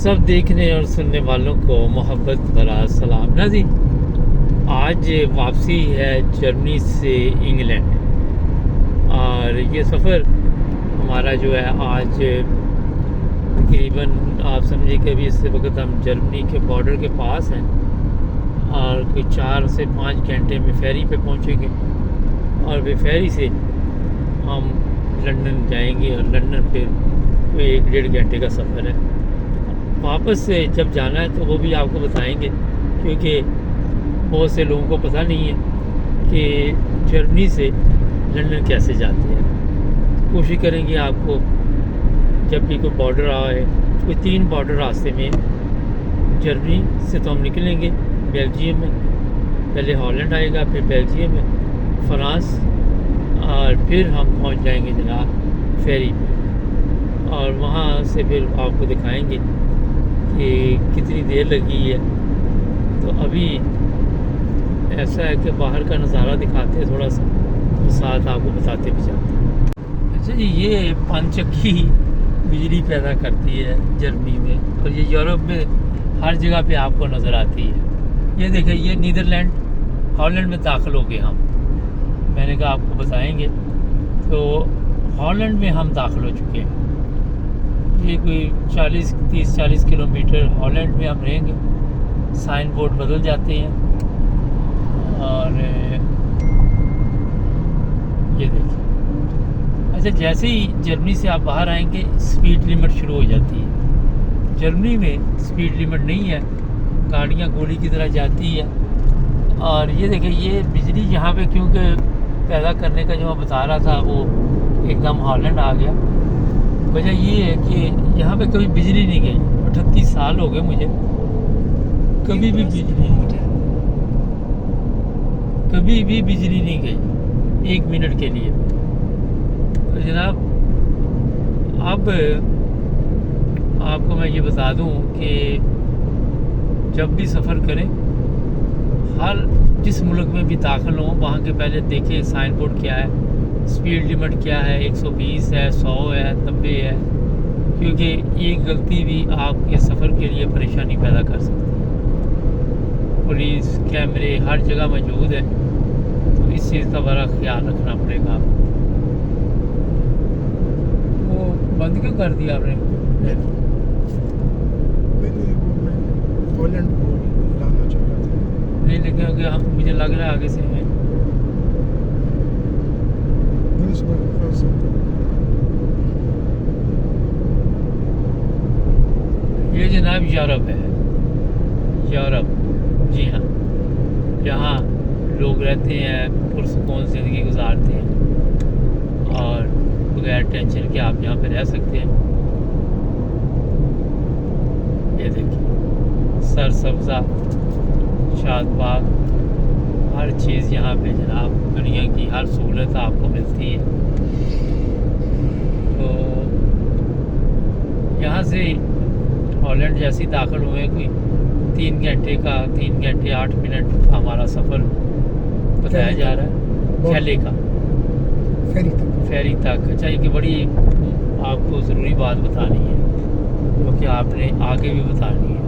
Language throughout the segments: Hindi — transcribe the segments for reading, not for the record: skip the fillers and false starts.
सब देखने और सुनने वालों को मोहब्बत भरा सलाम ना जी। आज वापसी है जर्मनी से इंग्लैंड, और ये सफ़र हमारा जो है आज तकरीबन आप समझिए कि अभी इस वक्त हम जर्मनी के बॉर्डर के पास हैं और कोई 4 से 5 घंटे में फेरी पे पहुंचेंगे और वे फेरी से हम लंदन जाएंगे और लंदन पे कोई 1-1.5 घंटे का सफ़र है। वापस से जब जाना है तो वो भी आपको बताएंगे, क्योंकि बहुत से लोगों को पता नहीं है कि जर्मनी से लंदन कैसे जाते हैं। कोशिश करेंगे आपको जब भी कोई बॉर्डर आए, कोई 3 बॉर्डर रास्ते में जर्मनी से तो हम निकलेंगे बेल्जियम में, पहले हॉलैंड आएगा, फिर बेल्जियम में, फ्रांस, और फिर हम पहुंच जाएंगे जनाब फेरी पे, और वहाँ से फिर आपको दिखाएंगे कि कितनी देर लगी है। तो अभी ऐसा है कि बाहर का नज़ारा दिखाते हैं थोड़ा सा, तो साथ आपको बताते भी जाते हैं। अच्छा जी, ये 5 चक्की बिजली पैदा करती है जर्मनी में, और ये यूरोप में हर जगह पे आपको नज़र आती है। ये देखिए, ये नीदरलैंड हॉलैंड में दाखिल हो गए हम, मैंने कहा आपको बताएंगे। तो हॉलैंड में हम दाखिल हो चुके हैं। ये कोई 30-40 किलोमीटर हॉलैंड में हम रहेंगे। साइन बोर्ड बदल जाते हैं, और ये देखिए। अच्छा, जैसे ही जर्मनी से आप बाहर आएंगे स्पीड लिमिट शुरू हो जाती है। जर्मनी में स्पीड लिमिट नहीं है, गाड़ियाँ गोली की तरह जाती है। और ये देखिए, ये बिजली यहाँ पे क्योंकि पैदा करने का जो मैं बता रहा था वो एकदम हॉलैंड आ गया। वजह ये है कि यहाँ पे कभी बिजली नहीं गई। 38 साल हो गए मुझे, कभी भी बिजली नहीं गई 1 मिनट के लिए। तो जनाब, अब आपको मैं ये बता दूं कि जब भी सफ़र करें, हर जिस मुल्क में भी दाखिल हों वहाँ के पहले देखें साइन बोर्ड क्या है, स्पीड लिमिट क्या है, 120 है, 100 है, 90 है, क्योंकि एक गलती भी आपके सफ़र के लिए परेशानी पैदा कर सकती है। पुलिस कैमरे हर जगह मौजूद है, तो इस चीज़ का बड़ा ख्याल रखना पड़ेगा आपको। वो बंद क्यों कर दिया आपने? हॉलैंड को लाना चाह रहा था। नहीं, लेकिन मुझे लग रहा है आगे से मैं ये जनाब यूरोप है। यूरोप, जी हाँ, जहाँ लोग रहते हैं, पुरसुकून ज़िंदगी गुजारते हैं और बगैर टेंशन के आप यहाँ पे रह सकते हैं। ये देखिए, सरसब्ज़ा शादबाग, हर चीज़ यहाँ पे जनाब, दुनिया की हर सहूलत आपको मिलती है। तो यहाँ से हॉलैंड जैसे दाखिल हुए, कोई 3 घंटे 8 मिनट का हमारा सफ़र बताया जा रहा है खेले का, फेरी तक। अच्छा, ये बड़ी आपको ज़रूरी बात बतानी है, क्योंकि आपने आगे भी बतानी है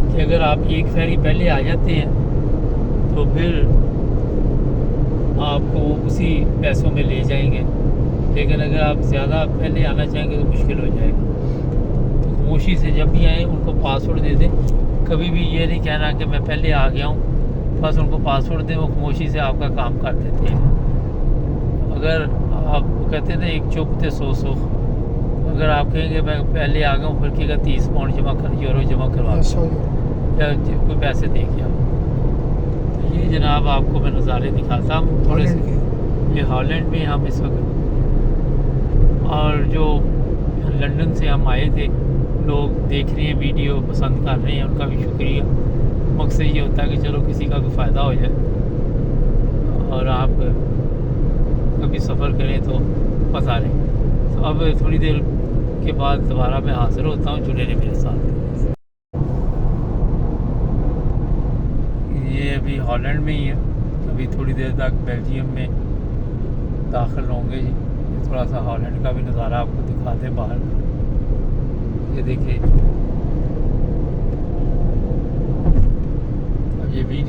कि अगर आप एक फेरी पहले आ जाते हैं तो फिर आपको उसी पैसों में ले जाएंगे, लेकिन अगर आप ज़्यादा पहले आना चाहेंगे तो मुश्किल हो जाएगी। तो खामोशी से जब भी आए उनको पासवर्ड दे दें। कभी भी ये नहीं कहना कि मैं पहले आ गया हूँ, बस उनको पासवर्ड दें, वो खामोशी से आपका काम कर देते हैं। अगर आप कहते थे एक चुप थे 100, अगर आप कहेंगे मैं पहले आ गया हूँ, फिर कहेगा 30 पाउंड जमा कर, यूरो जमा करवा या कोई पैसे दे गया। तो ये जनाब आपको मैं नज़ारे दिखाता हूँ थोड़े से। ये हॉलैंड में हम इस वक्त, और जो लंदन से हम आए थे, लोग देख रहे हैं वीडियो, पसंद कर रहे हैं, उनका भी शुक्रिया। मकसद ये होता है कि चलो किसी का कोई फ़ायदा हो जाए, और आप कभी सफ़र करें तो बता रहे। तो अब थोड़ी देर के बाद दोबारा मैं हाज़िर होता हूँ, जुड़े रहे मेरे साथ। ये अभी हॉलैंड में ही है, अभी थोड़ी देर तक बेल्जियम में दाखिल होंगे जी। थोड़ा सा हॉलैंड का भी नज़ारा आपको दिखाते हैं बाहर का। ये देखिए,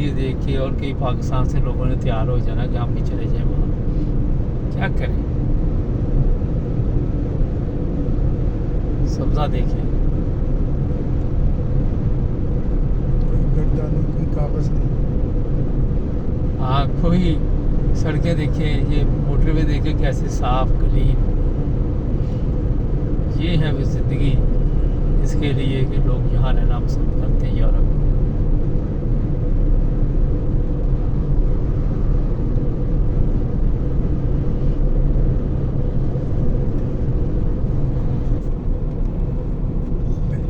वीडियो देख के और कई पाकिस्तान से लोगों ने तैयार हो जाना कि हम भी चले जाएं वहाँ। क्या करें, सब्जा देखें। कोई गड्ढा नहीं, कोई कागज नहीं। हाँ, कोई सड़कें देखें, ये मोटरवे देखें कैसे साफ क्लीन। ये है वो ज़िंदगी इसके लिए कि लोग यहाँ रहना पसंद करते हैं यूरोप में।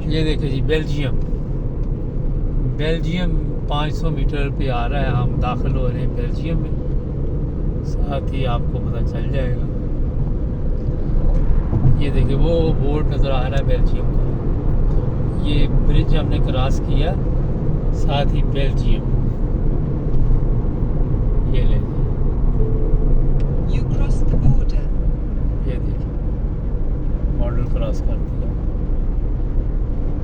ये देखिए जी, बेल्जियम 500 मीटर पे आ रहा है। हम दाखिल हो रहे हैं बेल्जियम में, साथ ही आपको पता चल जाएगा। ये देखिए वो बोर्ड नज़र आ रहा है बेल्जियम का। ये ब्रिज हमने क्रॉस किया, साथ ही बेल्जियम। ये ले You crossed the border. ये देखिए बॉर्डर क्रॉस कर दिया।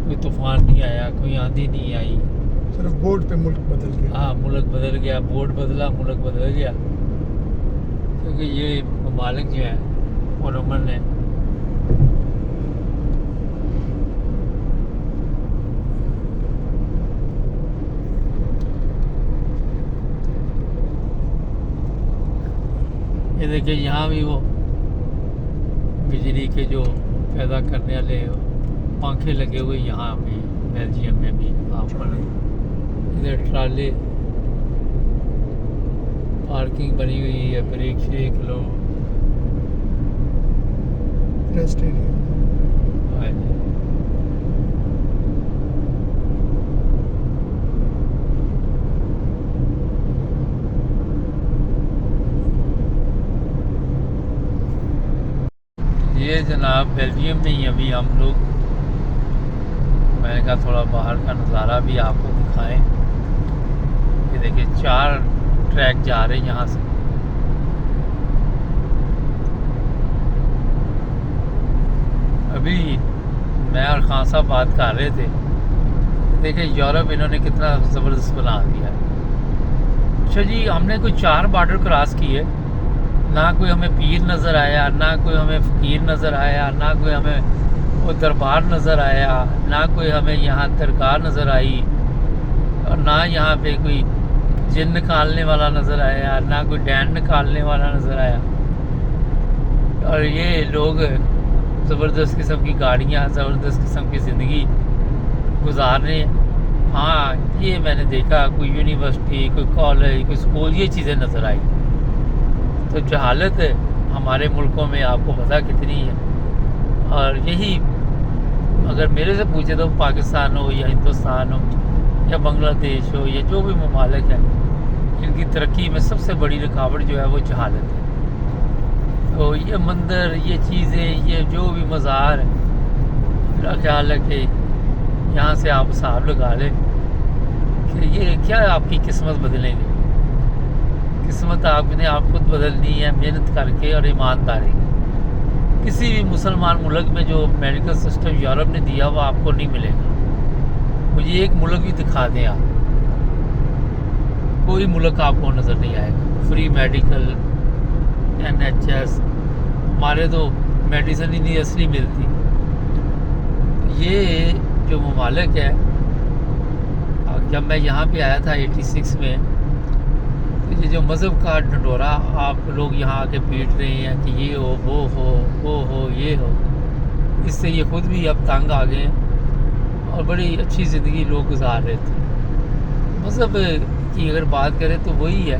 कोई तूफान नहीं आया, कोई आंधी नहीं आई। सिर्फ बोर्ड पे मुल्क बदल गया। हाँ, मुल्क बदल गया, बोर्ड बदला, मुल्क बदल गया। क्योंकि ये ममालिक जो है वो रोमन है। ये देखिए यहाँ भी वो बिजली के जो पैदा करने वाले पंखे लगे हुए यहाँ भी बेल्जियम में भी आप इधर ट्राले पार्किंग बनी हुई है, ब्रेक शेक लो। Rest area. ये जनाब बेल्जियम में ही अभी हम लोग, मैंने कहा थोड़ा बाहर का नज़ारा भी आपको दिखाएं। ये देखिए 4 ट्रैक जा रहे हैं यहाँ से। अभी मैं और खान साहब बात कर रहे थे, देखिए यूरोप इन्होंने कितना ज़बरदस्त बना दिया है। अच्छा जी, हमने कोई 4 बॉर्डर क्रॉस किए, ना कोई हमें पीर नज़र आया, ना कोई हमें फ़कीर नज़र आया, ना कोई हमें वो दरबार नज़र आया, ना कोई हमें यहाँ दरगाह नज़र आई, और ना यहाँ पे कोई जिन निकालने वाला नज़र आया, ना कोई डैन निकालने वाला नज़र आया। और ये लोग ज़बरदस्त किस्म की गाड़ियाँ, ज़बरदस्त किस्म की ज़िंदगी गुजार रहे हैं। हाँ, ये मैंने देखा कोई यूनिवर्सिटी, कोई कॉलेज, कोई स्कूल, ये चीज़ें नज़र आई। तो जहालत हमारे मुल्कों में आपको पता कितनी है। और यही अगर मेरे से पूछे तो पाकिस्तान हो या हिंदुस्तान हो या बांग्लादेश हो या जो भी ममालिक है, इनकी तरक्की में सबसे बड़ी रुकावट जो है वो जहालत है। तो ये मंदिर, ये चीज़ें, ये जो भी मज़ार है, मेरा ख्याल है कि यहाँ से आप हिसाब लगा लें कि ये क्या आपकी किस्मत बदलेंगे। किस्मत आपने आप खुद बदलनी है, मेहनत करके और ईमानदारी। किसी भी मुसलमान मुल्क में जो मेडिकल सिस्टम यूरोप ने दिया वो आपको नहीं मिलेगा। मुझे एक मुल्क भी दिखा दें आप, कोई मुल्क आपको नज़र नहीं आएगा। फ्री मेडिकल, NHS, हमारे तो मेडिसिन ही नहीं असली मिलती। ये जो ममालिक है, जब मैं यहाँ पे आया था 86 में, ये जो मज़हब का ढंढोरा आप लोग यहाँ आके पीट रहे हैं कि ये हो, वो हो, ये हो, इससे ये खुद भी अब तंग आ गए हैं और बड़ी अच्छी ज़िंदगी लोग गुजार रहे थे। मज़हब की अगर बात करें तो वही है,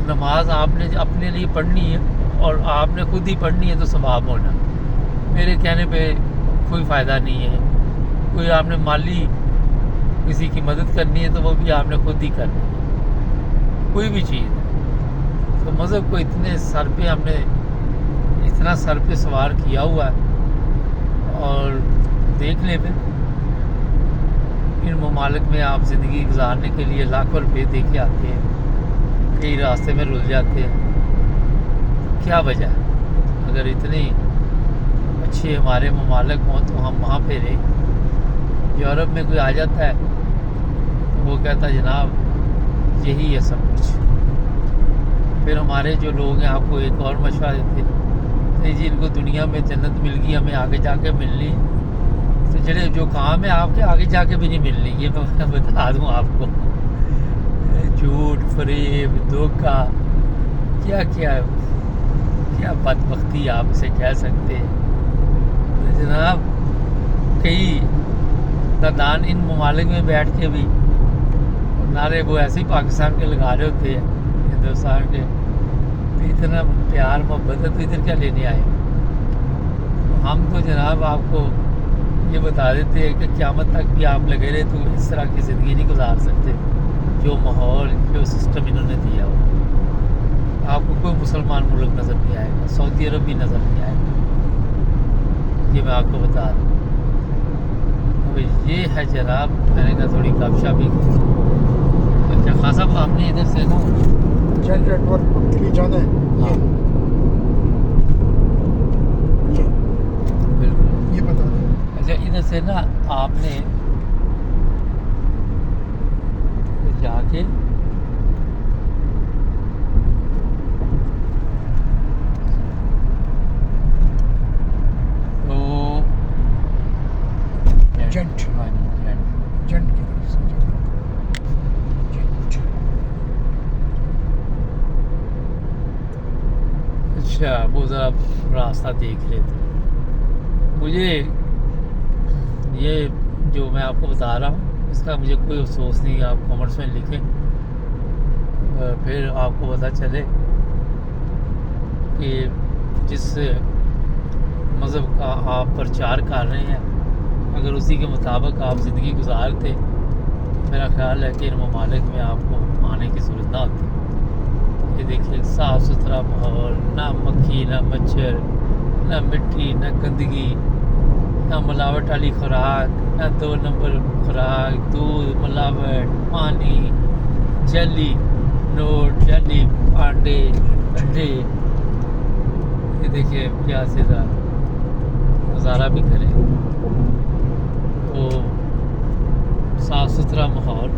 नमाज आपने अपने लिए पढ़नी है और आपने खुद ही पढ़नी है तो सवाब होना। मेरे कहने पे कोई फ़ायदा नहीं है। कोई आपने माली किसी की मदद करनी है तो वो भी आपने खुद ही करनी है, कोई भी चीज़ है। तो मज़हब को इतने सर पे हमने इतना सर पे सवार किया हुआ है। और देख लें फिर इन ममालिक में आप ज़िंदगी गुजारने के लिए लाखों रुपये दे के आते हैं, कई रास्ते में रुल जाते हैं। क्या वजह है? अगर इतने अच्छे हमारे ममालिक हों तो हम वहाँ पे रहें। यूरोप में कोई आ जाता है, वो कहता है जनाब यही है सब कुछ। फिर हमारे जो लोग हैं आपको एक और मशवरा देते हैं जी, इनको दुनिया में जन्नत मिल गई, हमें आगे जाके मिलनी, तो जड़े जो काम है आपके आगे जाके भी नहीं मिलनी, ये मैं बता दूँ आपको। झूठ, फरेब, धोखा, क्या क्या क्या बदबख्ती आप इसे कह सकते हैं। तो जनाब कई नादान इन ममालिक में बैठ के भी नारे वो ऐसे ही पाकिस्तान के लगा रहे होते हैं, हिंदुस्तान के, तो इतना प्यार मोहब्बत है तो इधर क्या लेने आए। हम तो जनाब आपको ये बता देते हैं कि क़यामत तक भी आप लगे रहे तो इस तरह की ज़िंदगी नहीं गुजार सकते जो माहौल, जो सिस्टम इन्होंने दिया हो। आपको कोई मुसलमान मुल्क नज़र नहीं आएगा, सऊदी अरब भी नज़र नहीं आएगा, ये मैं आपको बता दूँ। तो ये है जनाब, मैंने कहा थोड़ी गपशप भी। अच्छा खासा आपने इधर से ना जेट नेटवर्क के लिए जाना है। हाँ ये बिल्कुल, ये बता दें। अच्छा इधर से ना आपने जाके तो जेंट। हाँ जी, जेंट। जेट की तरफ से जाना है। जेट। अच्छा वो ज़रा रास्ता देख रहे थे। मुझे ये जो मैं आपको बता रहा हूँ इसका मुझे कोई अफसोस नहीं, आप कमेंट्स में लिखें, फिर आपको पता चले कि जिस मज़हब का आप प्रचार कर रहे हैं अगर उसी के मुताबिक आप ज़िंदगी गुजारते, मेरा ख्याल है कि इन ममालिक में आपको आने की ज़रूरत ना होती। ये देखिए साफ़ सुथरा माहौल, ना मक्खी ना मच्छर, ना मिट्टी ना गंदगी, ना मिलावट वाली खुराक, ना 2 नंबर खुराक, दूध, मिलावट, पानी, जली नोट, जली अंडे अंडे। ये देखिए क्या सीधा गुजारा भी करें तो साफ़ सुथरा माहौल।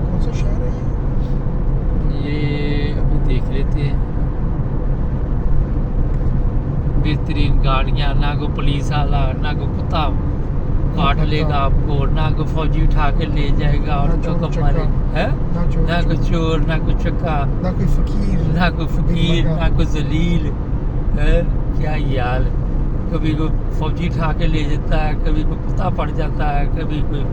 कौन सा शहर है ये अभी देख लेते हैं। बेहतरीन गाड़ियाँ, ना कोई पुलिस वाला, ना कोई कुत्ता काट लेगा आपको, ना कोई फौजी उठा के ले जाएगा और ना तो चोर हमारे चक्का। है ना कोई चोर, ना कोई चक्का, ना कोई फकीर, ना कोई फकीर, ना कोई जलील है। क्या ये हाल, कभी कोई फौजी उठा के ले जाता है, कभी कोई कुत्ता पड़ जाता है, कभी कोई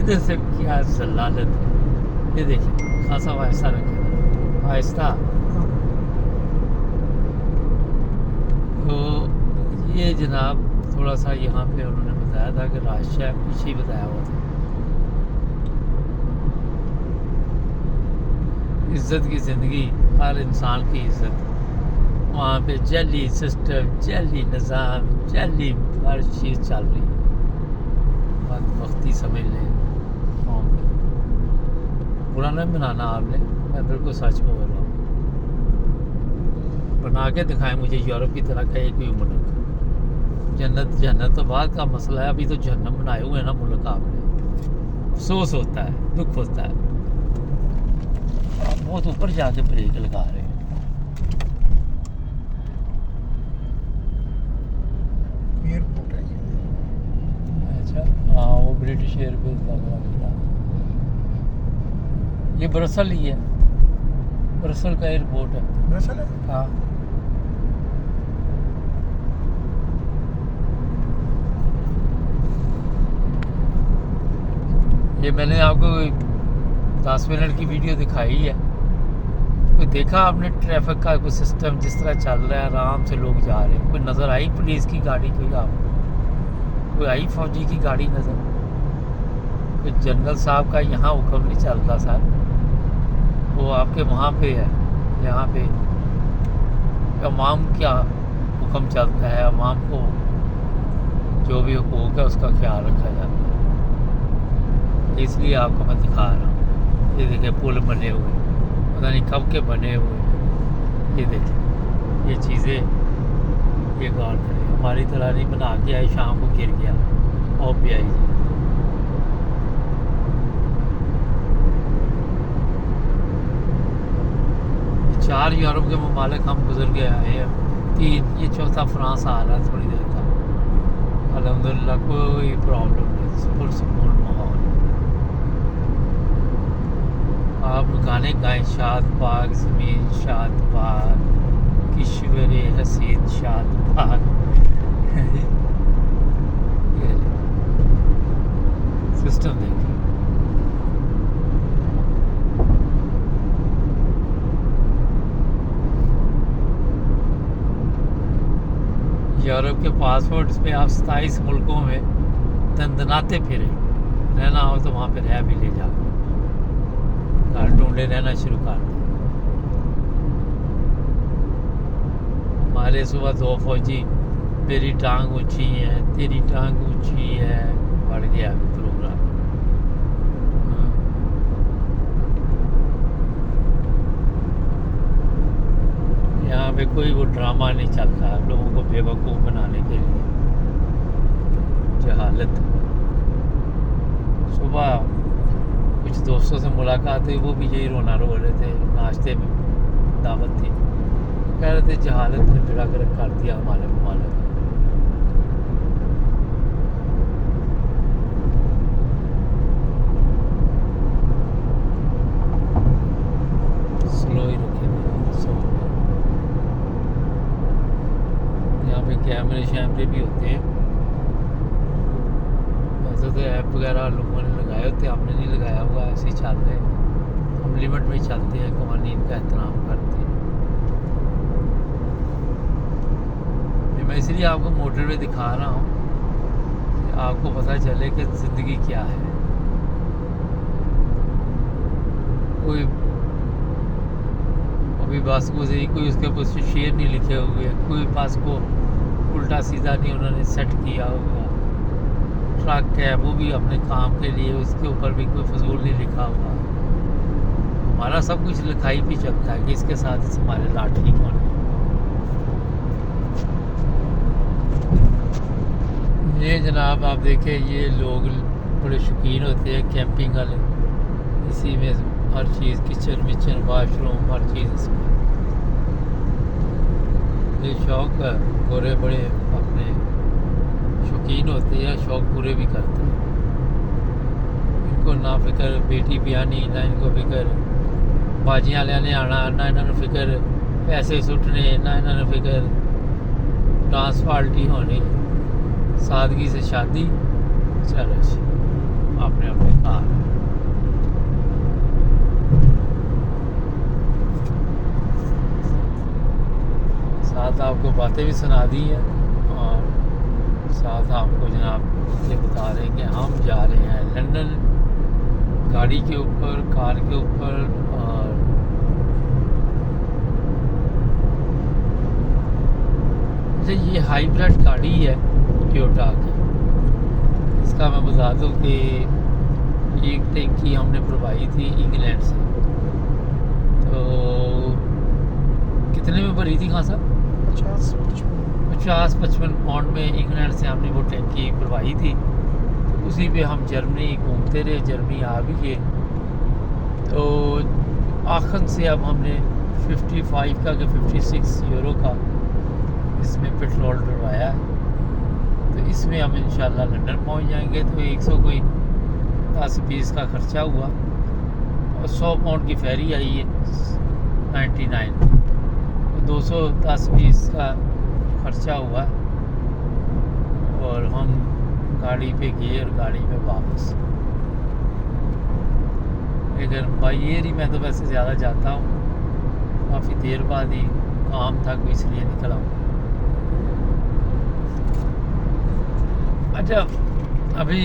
इधर से, क्या जलालत है। ये देखिए खासा आहिस्ता रखेगा, आहिस्ता। तो ये जनाब थोड़ा सा यहाँ पे उन्होंने बताया था कि रास्ता पीछे ही बताया हुआ था। इज्जत की ज़िंदगी, हर इंसान की इज्जत, वहाँ पे जली सिस्टम, जली निज़ाम, जली हर चीज़ चल रही है। वक्ती समझ लें कौम पे, बुरा नहीं बनाना आपने, मैं बिल्कुल सच बोल रहा हूँ। बना के दिखाएं मुझे यूरोप की तरह का एक भी मुल्क। जन्नत जन्नत तो बाद का मसला है, अभी तो जहन्नम बनाए हुए हैं ना मुल्क आपने। अफसोस होता है, दुख होता है, बहुत ऊपर जाके ब्रेक लगा रहे हैं। एयरपोर्ट है ये। अच्छा हाँ, वो ब्रिटिश एयरवेज लग रहा है। ये ब्रसल ही है, ब्रसल का एयरपोर्ट है। ब्रसल है। हाँ ये मैंने आपको 10 मिनट की वीडियो दिखाई है। कोई देखा आपने ट्रैफिक का कोई सिस्टम जिस तरह चल रहा है, आराम से लोग जा रहे हैं। कोई नज़र आई पुलिस की गाड़ी, कोई आपको कोई आई फौजी की गाड़ी नज़र? कोई जनरल साहब का यहाँ हुक्म नहीं चलता सर, वो आपके वहाँ पे है, यहाँ पे अवाम क्या हुक्म चलता है, अवाम को जो भी हुकूक है उसका ख्याल रखा जाता है। इसलिए आपको मैं दिखा रहा हूँ। ये देखिए पुल बने हुए, पता नहीं कब के बने हुए। ये देखिए ये चीज़ें, ये गौर करें, हमारी तरह नहीं बना के आए शाम को गिर गया और भी आई। 4 यूरोप के ममालिक हम गुजर के आए हैं, 3, ये चौथा फ्रांस आ रहा है थोड़ी देर का। अल्हम्दुलिल्लाह कोई प्रॉब्लम नहीं, पुरसुकून माहौल। आप गाने गाएं, शाद पाक ज़मीन शाद पाक, किश्वर हसीन शाद पाक। सिस्टम देखिए, यूरोप के पासपोर्ट्स पे आप 27 मुल्कों में दंदनाते फिरे, रहना हो तो वहाँ पे रह भी ले जाओ, घर ढूंढे रहना शुरू कर दो। हमारे सुबह 2 फौजी, मेरी टांग ऊंची है, तेरी टांग ऊंची है, बढ़ गया प्रोग्राम। यहाँ पे कोई वो ड्रामा नहीं चलता है लोगों को बेवकूफ़ बनाने के लिए। जहालत। सुबह कुछ दोस्तों से मुलाकात हुई, वो भी यही रोना रो रहे थे, नाश्ते में दावत थी, कह रहे थे जहालत ने बेड़ा गर्क कर दिया हमारे ममालिक। स्लो ही रखे, यहाँ पे कैमरे शैमरे भी होते हैं। वैसे तो ऐप वगैरह लोगों ने लगाए होते हैं, हमने नहीं लगाया हुआ, ऐसे ही चल रहे हैं। हम लिमिट में चलते हैं, कवानीन का एहतराम करते हैं। मैं इसलिए आपको मोटरवे दिखा रहा हूँ कि आपको पता चले कि ज़िंदगी क्या है। कोई अभी बस को से कोई उसके ऊपर शेर नहीं लिखे हुए, कोई बस को उल्टा सीधा नहीं उन्होंने सेट किया हुआ। ट्रक है वो भी अपने काम के लिए, उसके ऊपर भी कोई फजूल नहीं लिखा हुआ। हमारा सब कुछ लिखाई भी चलता है कि इसके साथ हमारे लाठी कौन है। ये जनाब आप देखें, ये लोग बड़े शौकीन होते हैं कैंपिंग वाले, इसी में हर चीज़, किचन विचन वाशरूम हर चीज़ इसमें। ये शौक गोरे बड़े अपने शौकीन होते हैं, शौक पूरे भी करते हैं। इनको ना फिक्र बेटी ब्यानी, ना इनको फिक्र बाजियां लेने आना, ना इन्होंने फिक्र पैसे सुटने, ना इन्होंने फिक्र डांस पार्टी होनी। सादगी से शादी, चलो अपने अपने कार। साथ आपको बातें भी सुना दी हैं और साथ आपको जनाब ये बता रहे हैं कि हम जा रहे हैं लंदन, गाड़ी के ऊपर, कार के ऊपर। और ये हाइब्रिड गाड़ी है टोयोटा की। इसका मैं बता दूं कि एक टैंकी हमने भरवाई थी इंग्लैंड से, तो कितने में भरी थी कहाँ साहब? 50-55 पाउंड में इंग्लैंड से हमने वो टैंकी भरवाई थी। तो उसी पे हम जर्मनी घूमते रहे, जर्मनी आ भी गए। तो आखिर से अब हमने 55 का कि 56 यूरो का इसमें पेट्रोल डलवाया है। तो इसमें हम इंशाल्लाह लंदन पहुंच जाएंगे। तो 100 कोई 10-20 का खर्चा हुआ और 100 पाउंड की फेरी आई है 99, तो 210-20 का खर्चा हुआ और हम गाड़ी पे गए और गाड़ी पे वापस। लेकिन बाई एयर ही मैं तो वैसे ज़्यादा जाता हूँ, काफ़ी देर बाद ही काम था कोई, इसलिए निकला हूँ। अच्छा, अभी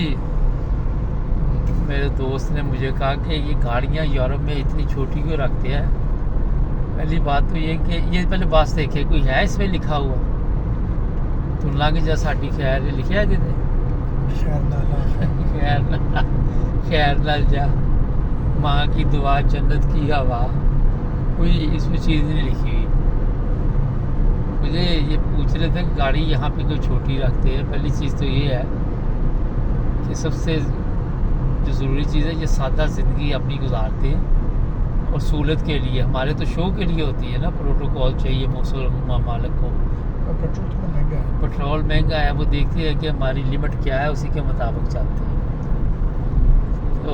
मेरे दोस्त ने मुझे कहा कि ये गाड़ियाँ यूरोप में इतनी छोटी क्यों रखते हैं। पहली बात तो ये कि ये पहले बस देखे कोई है इसमें लिखा हुआ, तुम लागे जा साड़ी खैर लिखा है जिते खैर नाल जा, माँ की दुआ जन्नत की हवा, कोई इसमें चीज़ नहीं लिखी हुई। मुझे ये पूछ रहे थे कि गाड़ी यहाँ पे कोई छोटी रखते हैं। पहली चीज़ तो ये है कि सबसे जो ज़रूरी चीज़ है, ये सादा ज़िंदगी अपनी गुजारते हैं और सहूलत के लिए, हमारे तो शो के लिए होती है ना, प्रोटोकॉल चाहिए मुसलमान ममालिक को। और पेट्रोल थोड़ा महंगा है। पेट्रोल महंगा है, वो देखते हैं कि हमारी लिमिट क्या है, उसी के मुताबिक चलते हैं। तो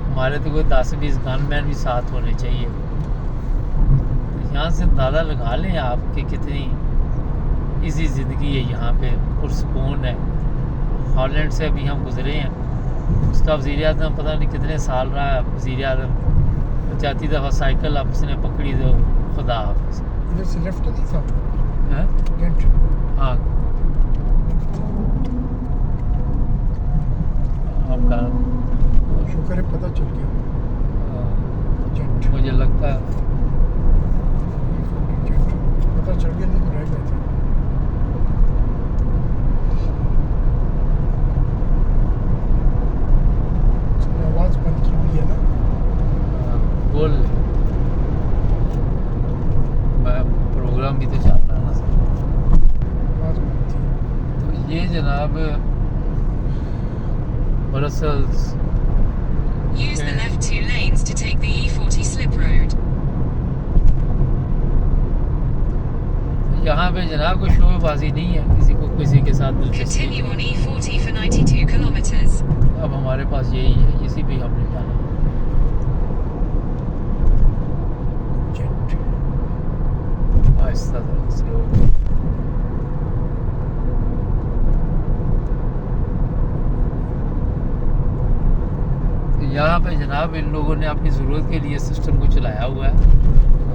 हमारे तो कोई 10-20 गनमैन भी साथ होने चाहिए। तो यहाँ से अंदाज़ा लगा लें आप कि कितनी इजी ज़िंदगी है यहाँ पे, पुरसकून है। हॉलैंड से अभी हम गुजरे हैं, उसका वज़ीर आज़म पता नहीं कितने साल रहा है वज़ीर आज़म, जाती दफ़ा साइकिल अब उसने पकड़ी तो खुदा हाफिज़। इधर से लेफ्ट तो नहीं था हैं? गेंट। हाँ, आपका शुक्र है पता चल गया। जेंट मुझे लगता है जेंट पता चल गया, नहीं तो रह गए थे। उसने आवाज़ बंद की हुई है ना। बोल, मैं प्रोग्राम भी तो चल रहा है ना सर। आवाज़ बंद थी। तो ये जनाब Brussels Use the left 2 lanes to take the E40 slip road. यहाँ पे जनाब कोई शोबाजी नहीं है, किसी को किसी के साथ दिलचस्पी Continue on नहीं। E40 for 92 kilometers. अब हमारे पास यही है, इसी पे हमने जाना। जेंट आहिस्ता से हो। यहाँ पे जनाब इन लोगों ने अपनी ज़रूरत के लिए सिस्टम को चलाया हुआ है।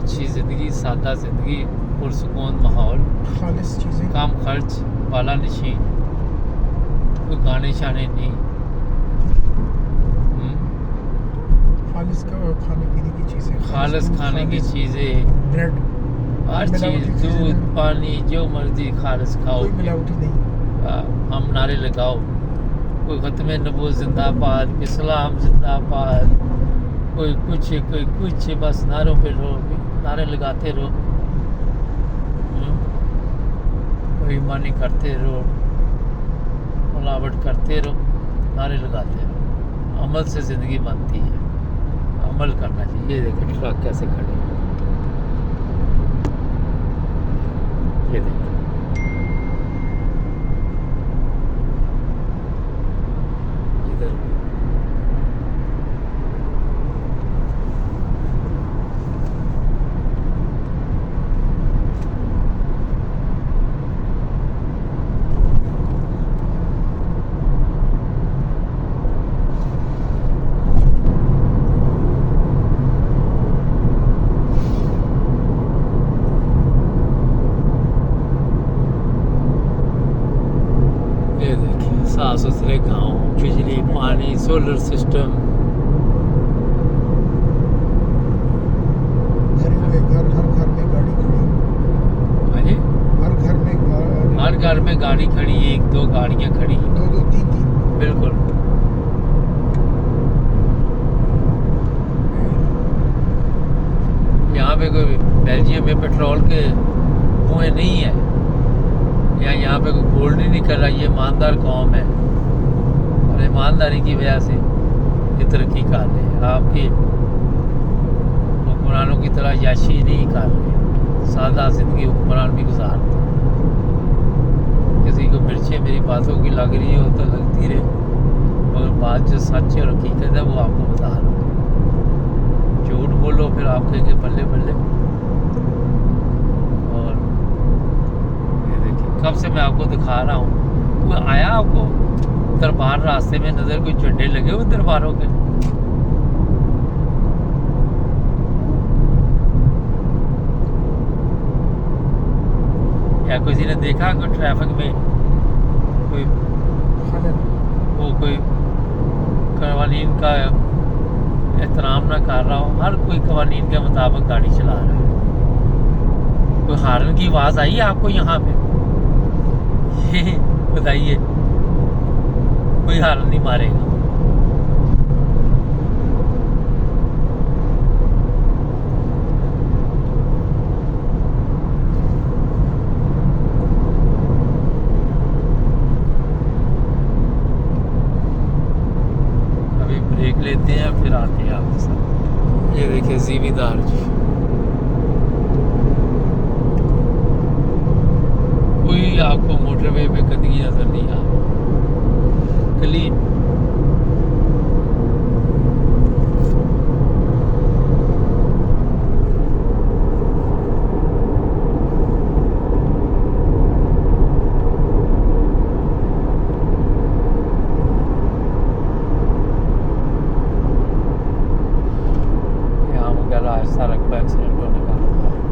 अच्छी ज़िंदगी, सादा ज़िंदगी, पुरसकून माहौल, खालिस चीज़ें। कम खर्च, बाला नशीन, कोई गाने शाने नहीं। खालिस का खाने पीने की चीज़ें। खालिस खाने की चीज़ें, ब्रेड। हर चीज़, दूध पानी जो मर्जी खालिस खाओ। कोई मिलावटी नहीं। हम नारे लगाओ, कोई ख़त्म नबूवत जिंदाबाद, इस्लाम जिंदाबाद, कोई कुछ, बस नारों पे रहो, नारे लगाते रहो। कोई मानी करते रहो, मिलावट करते रहो, नारे लगाते रहो। अमल से ज़िंदगी बनती है, अमल करना चाहिए। ये देखो ट्रक कैसे खड़े हैं, ये देखो। इधर भी साफ सुथरे गाँव, बिजली पानी, सोलर सिस्टम। घर हर घर में गाड़ी खड़ी। अरे हर घर में हर घर में गाड़ी खड़ी, 1-2 गाड़ियाँ खड़ी, 2-2 3-3। बिल्कुल। यहाँ पे कोई बेल्जियम में पेट्रोल के कुएँ नहीं है, या यहाँ पे कोई गोल्ड नहीं निकल रहा। ये ईमानदार कौम है और ईमानदारी की वजह से ये तरक्की कर रहे हैं। आपके हुक्मरानों की तरह याशी नहीं कर रहे, सादा ज़िंदगी हुक्मरान भी गुजारते हैं। किसी को मिर्चें मेरी बातों की लग रही हो तो लगती रहे, मगर बात जो सच है और हकीकत है वो आपको बता रहा हूँ। झूठ बोलो फिर आप कहेंगे बल्ले बल्ले। और ये देखिए कब से मैं आपको दिखा रहा हूँ, वो आया आपको दरबार रास्ते में नज़र, कोई झंडे लगे हुए दरबारों के। या किसी ने देखा कोई ट्रैफिक में कोई कोई कवानीन का एहतराम ना कर रहा हो? हर कोई कवानीन के मुताबिक गाड़ी चला रहा है। कोई हार्न की आवाज़ आई है आपको यहाँ पे? ये बताइए, कोई हार्न नहीं मारेगा। अभी ब्रेक लेते हैं फिर आते हैं आपके साथ। ये देखिए ज़ीमीदार जी, कोई आपको मोटरवे पे गंदगी नजर नहीं आ रही, क्लीन। यहाँ वगैरह आज सड़क पर एक्सीडेंट होने का खतरा है।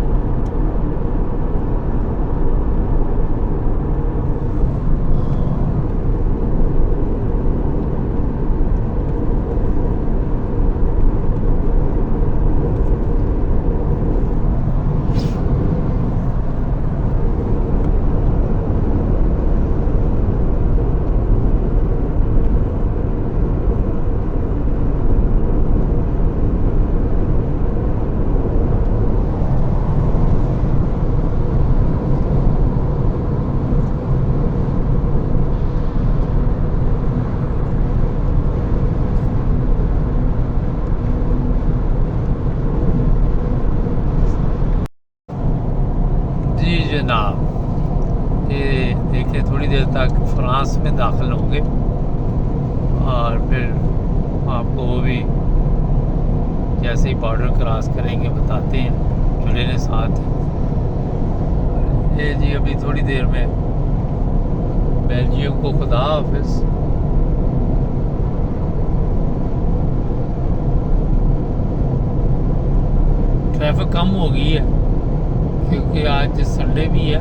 जी जनाब, ये देखिए थोड़ी देर तक फ्रांस में दाखिल होंगे और फिर आपको वो भी जैसे ही बॉर्डर क्रॉस करेंगे बताते हैं, जुड़े ने साथ। ये जी अभी थोड़ी देर में बेल्जियम को खुदा हाफिज। ट्रैफिक कम हो गई है क्योंकि आज संडे भी है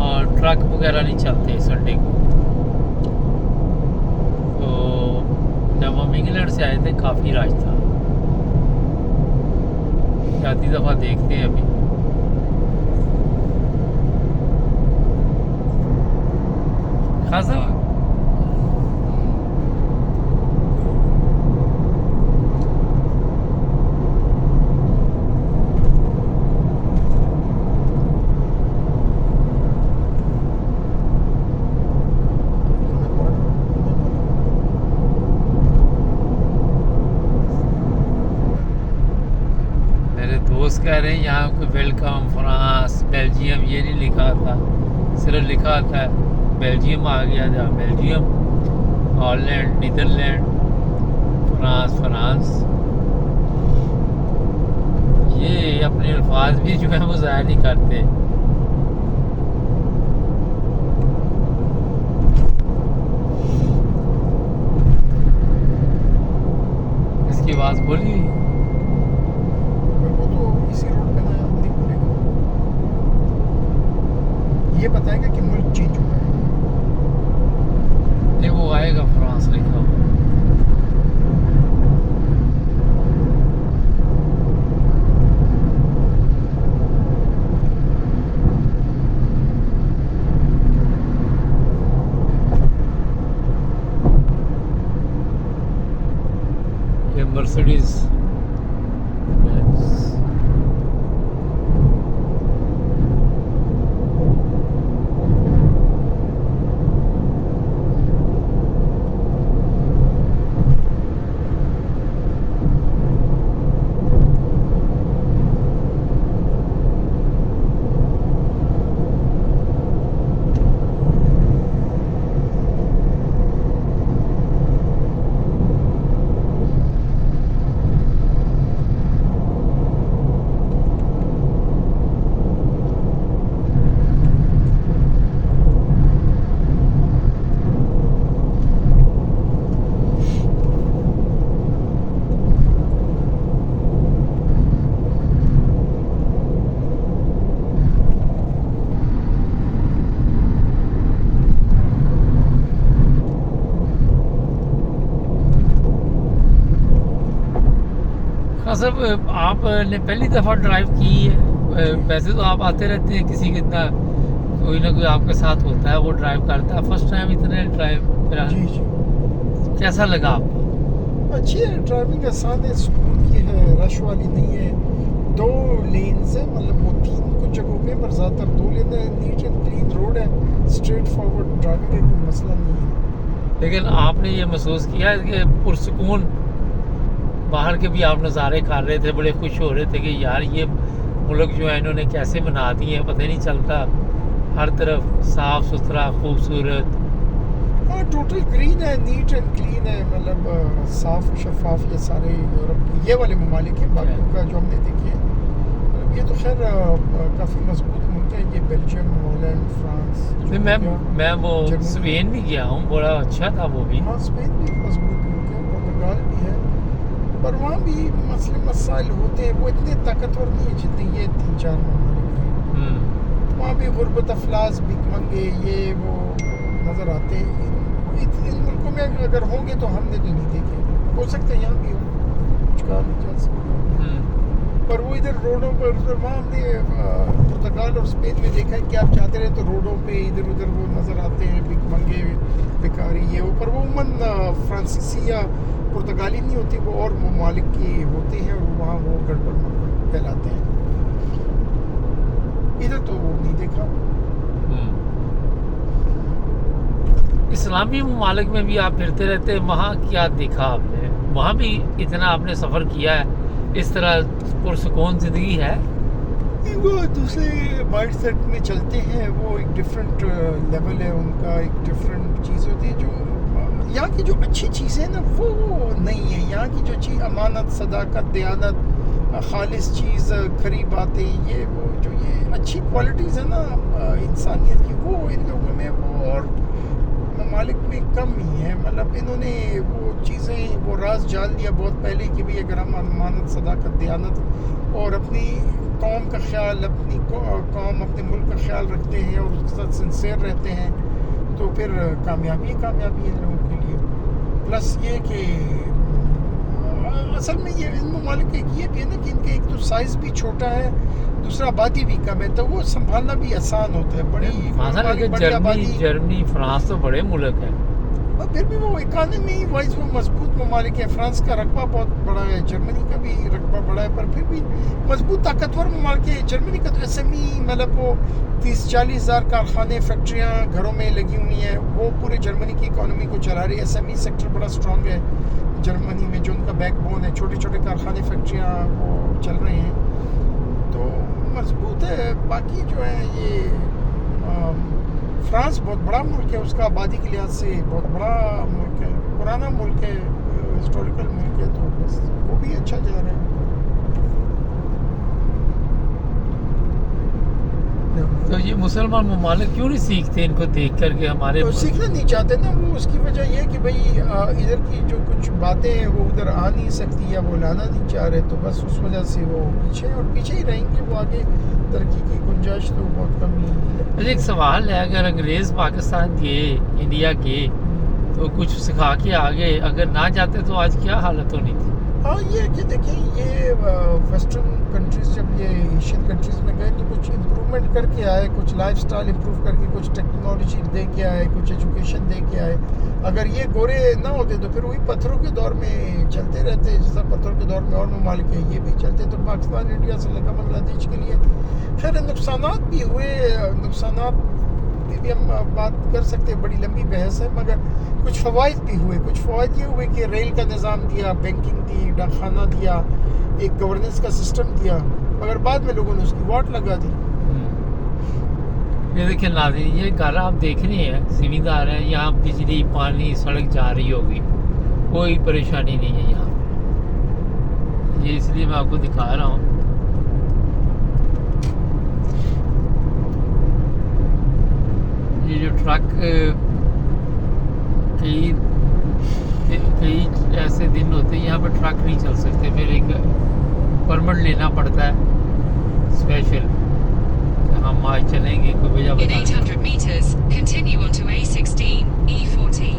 और ट्रक वगैरह नहीं चलते संडे को। तो जब हम इंग्लैंड से आए थे काफ़ी रश था। जाती दफ़ा देखते हैं अभी। खासा दोस्त कह रहे हैं यहाँ कोई वेलकम फ्रांस बेल्जियम ये नहीं लिखा था, सिर्फ लिखा था बेल्जियम आ गया था। Belgium, Holland, Netherlands, France. ये अपने अल्फाज भी जो है वो ज़ाहिर नहीं करते। इसकी आवाज़ खोली हुई इसी रोड पे ना नहीं खुलेगा। ये बताएगा कि मुल्क चेंज हुआ है। नहीं, वो आएगा फ्रांस लिखा हुआ। ये मर्सिडीज सब आपने पहली दफ़ा ड्राइव की है? वैसे तो आप आते रहते हैं, किसी कितना कोई ना कोई आपके साथ होता है वो ड्राइव करता है। फर्स्ट टाइम इतने ड्राइव जी जी। कैसा लगा आपको? अच्छी है, ड्राइविंग आसान है, सुकून की है, रश वाली नहीं है। 2 लेन्स है, मतलब वो 3 कुछ जगहों पे, पर ज़्यादातर 2 लेन है। नीट एंड क्लीन रोड है, स्ट्रेट फॉरवर्ड ड्राइविंग का कोई मसला नहीं है। लेकिन आपने ये महसूस किया है कि पुरसुकून बाहर के भी आप नज़ारे कर रहे थे, बड़े खुश हो रहे थे कि यार ये मुल्क जो है इन्होंने कैसे बना दिए हैं, पता ही नहीं चलता, हर तरफ साफ़ सुथरा खूबसूरत। हाँ, टोटल ग्रीन है, नीट एंड क्लीन है, मतलब साफ और शफाफ ये सारे यूरोप के ये वाले ममालिक हैं। बाकी का जो हमने देखे मतलब ये तो खैर काफ़ी मजबूत मुल्क है, ये बेल्जियम, हॉलैंड, फ्रांस। नहीं, मैं वो स्पेन भी गया हूँ, बड़ा अच्छा था वो भी। हाँ, स्पेन भी एक मजबूत मुल्क है, पुर्तगाल भी है, पर वहाँ भी मसले मसाइल होते हैं, वो इतने ताकतवर नहीं है जितने ये 3-4 ममालिक हैं। वहाँ भी गुर्बत अफलास, भिखमंगे, ये वो नज़र आते हैं। इन मुल्कों में अगर होंगे तो हमने तो नहीं देखे, हो सकता है यहाँ भी हो, कुछ कहा नहीं जा सकता। पर वो इधर रोडों पर वहाँ हमने पुर्तगाल और स्पेन में देखा है कि आप जाते रहे तो रोडों पे इधर उधर वो नज़र आते हैं भिखमंगे, भिखारी, ये वो। पर वो उमन फ्रांसीसी या पुर्तगाली नहीं होती, वो और ममालिक के होते हैं और वहाँ वो गड़बड़ फैलाते हैं। इधर तो नहीं देखा। इस्लामी ममालिक में भी आप फिरते रहते हैं, वहाँ क्या देखा आपने? वहाँ भी इतना आपने सफ़र किया है, इस तरह पुरसुकून ज़िंदगी है? वो दूसरे माइंड सेट में चलते हैं, वो एक डिफरेंट लेवल है उनका, एक डिफरेंट चीज़ होती है। जो यहाँ की जो अच्छी चीज़ें ना वो नहीं है। यहाँ की जो चीज़ अमानत, सदाकत, दयानत, खालिस चीज़, खरी बातें, ये वो जो ये अच्छी क्वालिटीज़ है ना इंसानियत की, वो इन लोगों में वो और ममालिक में कम ही है। मतलब इन्होंने वो चीज़ें, वो राज जान दिया बहुत पहले कि भाई अगर हम अमानत, सदाकत, दयानत और अपनी कौम का ख्याल, अपनी कौम, अपने मुल्क का ख्याल रखते हैं और उसके साथ सिंसेयर रहते हैं तो फिर कामयाबी है इन लोगों के लिए। प्लस ये कि असल में ये इन ममालिक का ये भी है ना कि इनके एक तो साइज़ भी छोटा है, दूसरा आबादी भी कम है, तो वो संभालना भी आसान होता है। बड़ी जर्मनी, फ्रांस तो बड़े मुल्क हैं, और फिर भी वो इकानमी वाइज वो मजबूत ममालिक है। फ्रांस का रकबा बहुत बड़ा है, जर्मनी का भी रकबा बड़ा है, पर फिर भी मजबूत ताकतवर ममालिक है। जर्मनी का तो SME मतलब वो 30-40 हज़ार कारखाने, फैक्ट्रियाँ घरों में लगी हुई हैं, वो पूरे जर्मनी की इकानमी को चला रही है। SME सेक्टर बड़ा स्ट्रॉन्ग है जर्मनी में, जो उनका बैकबोन है, छोटे छोटे कारखाने, फैक्ट्रियाँ वो चल रहे हैं, तो मजबूत है। बाकी जो है ये फ्रांस बहुत बड़ा मुल्क है, उसका आबादी के लिहाज से बहुत बड़ा मुल्क है, पुराना मुल्क है, हिस्टोरिकल मुल्क है, तो बस वो भी अच्छा जा रहा है। तो ये मुसलमान ममालिक क्यों नहीं सीखते इनको देख कर के हमारे? तो सीखना नहीं चाहते ना वो, उसकी वजह ये है कि भाई इधर की जो कुछ बातें हैं वो उधर आ नहीं सकती या वो लाना नहीं चाह रहे, तो बस उस वजह से वो पीछे ही रहेंगे। वो आगे तरक्की की गुंजाइश तो बहुत कम ही है। एक सवाल है, अगर अंग्रेज़ पाकिस्तान के, इंडिया के, तो कुछ सिखा के आगे अगर ना जाते तो आज क्या हालत होनी थी? हाँ, ये कि देखिए ये वेस्टर्न कंट्रीज़ जब ये एशियन कंट्रीज़ में गए तो कुछ इम्प्रूवमेंट करके आए, कुछ लाइफस्टाइल इम्प्रूव करके, कुछ टेक्नोलॉजी दे के आए, कुछ एजुकेशन दे के आए। अगर ये गोरे ना होते तो फिर वही पत्थरों के दौर में चलते रहते, जैसा पत्थरों के दौर में और ममालिक है ये भी चलते, तो पाकिस्तान इंडिया से लगा बांग्लादेश के लिए खैर नुकसानात भी हुए। नुकसानात भी हम बात कर सकते हैं, बड़ी लंबी बहस है, मगर कुछ फ़वाइद भी हुए। कुछ फ़वाइद ये हुए कि रेल का निज़ाम दिया, बैंकिंग दी, डाकखाना दिया, एक गवर्नेंस का सिस्टम दिया, मगर बाद में लोगों ने उसकी वाट लगा दी। ये देखिए नाज़रीन, ये घर आप देख रहे हैं, ज़मींदार हैं, यहाँ बिजली, पानी, सड़क जा रही होगी, कोई परेशानी नहीं है यहाँ। ये इसलिए मैं आपको दिखा रहा हूँ। ये जो ट्रक कई ऐसे दिन होते हैं यहाँ पर ट्रक नहीं चल सकते, फिर एक परमिट लेना पड़ता है स्पेशल, हम आज चलेंगे कोई वजह In बता। 800 meters, continue onto A16, E40.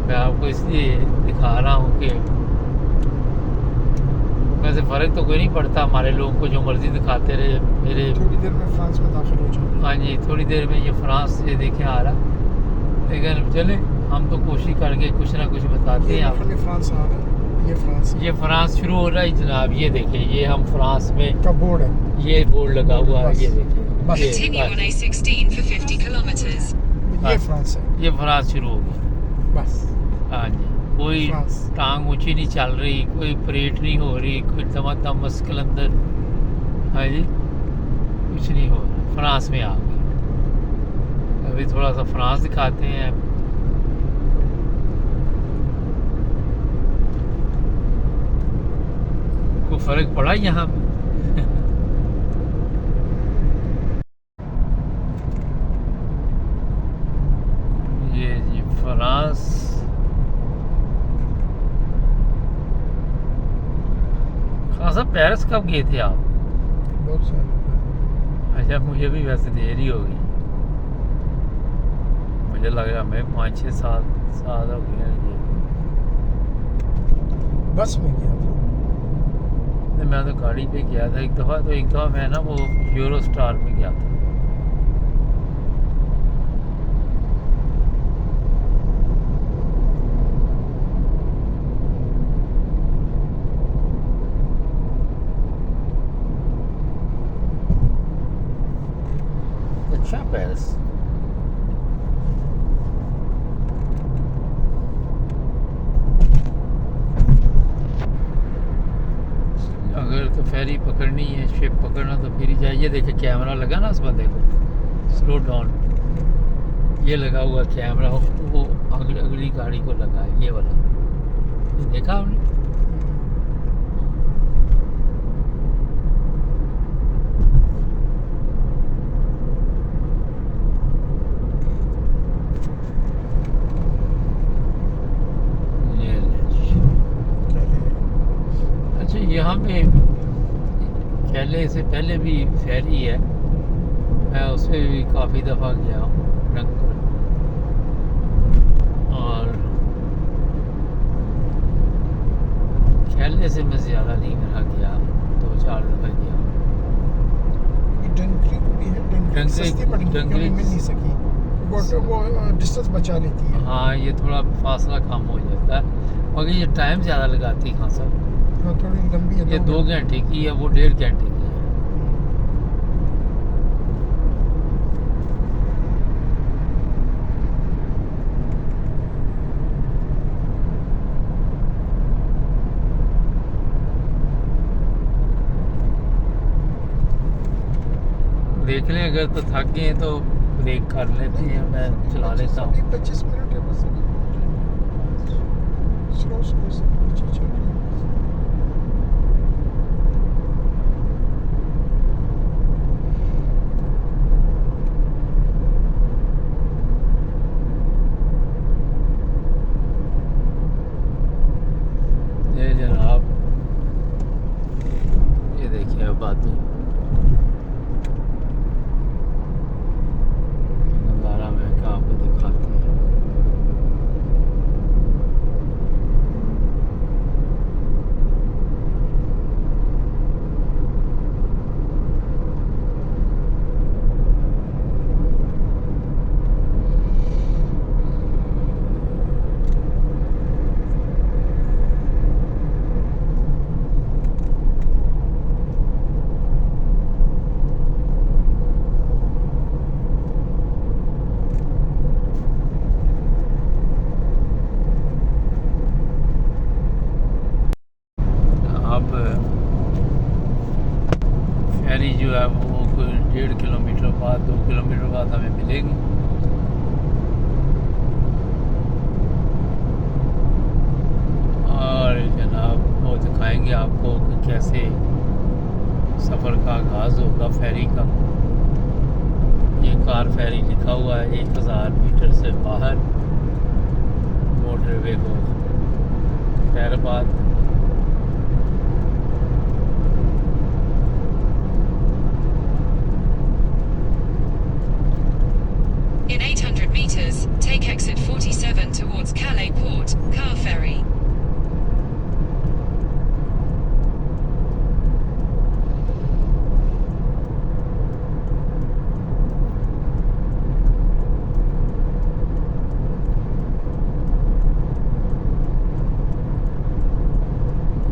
मैं आपको इसलिए दिखा रहा हूँ कि वैसे फ़र्क तो कोई नहीं पड़ता, हमारे लोगों को जो मर्ज़ी दिखाते रहे। मेरे थोड़ी देर में फ्रांस में दाखिल हो जाएंगे। हाँ जी, थोड़ी देर में ये फ्रांस से देखे आ रहा, लेकिन चले हम तो कोशिश करके कुछ ना कुछ बताते हैं आप। फ्रांस आ रहा है, ये फ्रांस ये फ्रांस शुरू हो रहा है जनाब, ये देखें, ये हम फ्रांस में का बोर्ड है, ये बोर्ड लगा हुआ है, ये देखें, Continue on A16 for 50 kilometers. ये फ्रांस है, ये फ्रांस शुरू हो गया। बस हाँ जी, कोई फ्रांस। टांग ऊंची नहीं चल रही, कोई परेड नहीं हो रही, कोई दमादम मुश्किल अंदर। हाँ जी, कुछ नहीं हो रहा। फ्रांस में आ गए। अभी थोड़ा सा फ्रांस दिखाते हैं। कोई फर्क पड़ा यहाँ पे? ये जी फ्रांस। खासा पेरिस कब गए थे आप? बहुत सारे। अच्छा, मुझे भी वैसे देर ही होगी। मुझे लग रहा मैं 5-6 साल हो गए हैं ये। बस में गया था। नहीं, मैं तो गाड़ी पे गया था एक दफ़ा मैं ना वो यूरो स्टार में गया था। अच्छा पेरिस। अगर तो फेरी पकड़नी है, शिप पकड़ना, तो फिर ही जाइए। देखिए कैमरा लगा ना उस बंदे को, स्लो डाउन। ये लगा हुआ कैमरा, वो अगली गाड़ी को लगा है, ये वाला। ये देखा आपने? ये ले। अच्छा, यहाँ पे कैले से पहले भी फेरी है, मैं उसमें भी काफ़ी दफ़ा गया हूँ रंगपुर। और कैले से मैं ज़्यादा नहीं मेरा गया, 2-4 दफ़ा गया। डनक्रीक भी है। डनक्रीक सस्ती पड़ी, कभी मिल नहीं सकी। वो डिस्टेंस बचा लेती है। हाँ, ये थोड़ा फासला कम हो जाता है, मगर ये टाइम ज़्यादा लगाती है। हाँ सर, हाँ, थोड़ी लंबी है। ये 2 घंटे की है, वो 1.5 घंटे की है। देख लें, अगर तो थक गए तो ब्रेक कर लेते हैं, मैं चला लेता हूँ। 25 मिनट है बस। स्लो स्लो से नीचे चल रही है। ये जनाब, ये देखिए बात नज़ारा में कहाँ पे दिखाते हैं। अब फेरी जो है वो कोई 1.5 किलोमीटर बाद, 2 किलोमीटर बाद हमें मिलेगी। और जनाब वो दिखाएंगे आपको कि कैसे सफ़र का आगाज़ होगा फेरी का। ये कार फेरी लिखा हुआ है 1000 मीटर से बाहर मोटरवे को Khairabad. In 800 meters, take exit 47 towards Calais Port, car ferry.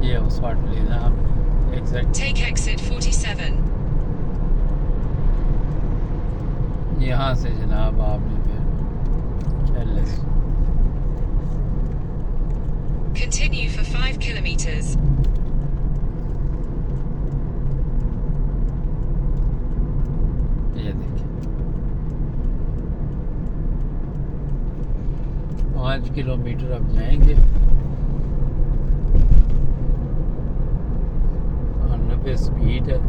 ये उस वाट लेना हम एग्जैक्ट। Take exit 47. यहाँ से जनाब आपने फिर कैले kilometers. ये देखिए 5 किलोमीटर अब जाएंगे और 90 स्पीड है।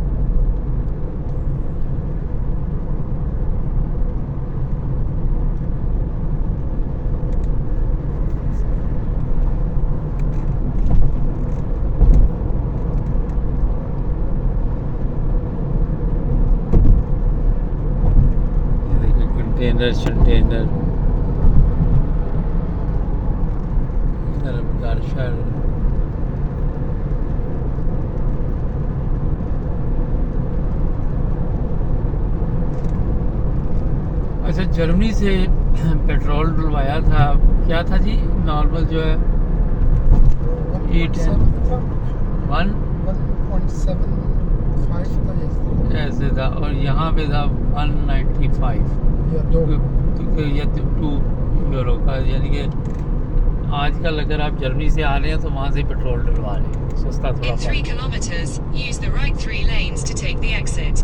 कंटेनर शंटेनर इधर घर शहर अच्छा जर्मनी से पेट्रोल डलवाया था क्या था जी नॉर्मल जो है 1 1.75 था ये। ऐसे था और यहाँ पे था 195 या दो या 2 यूरो का यानी कि आजकल अगर आप जर्मनी से आ रहे हैं तो वहाँ से पेट्रोल डलवा रहे हैं सस्ता थोड़ा In 3 पड़ता है। kilometers, use the right 3 lanes to take the exit.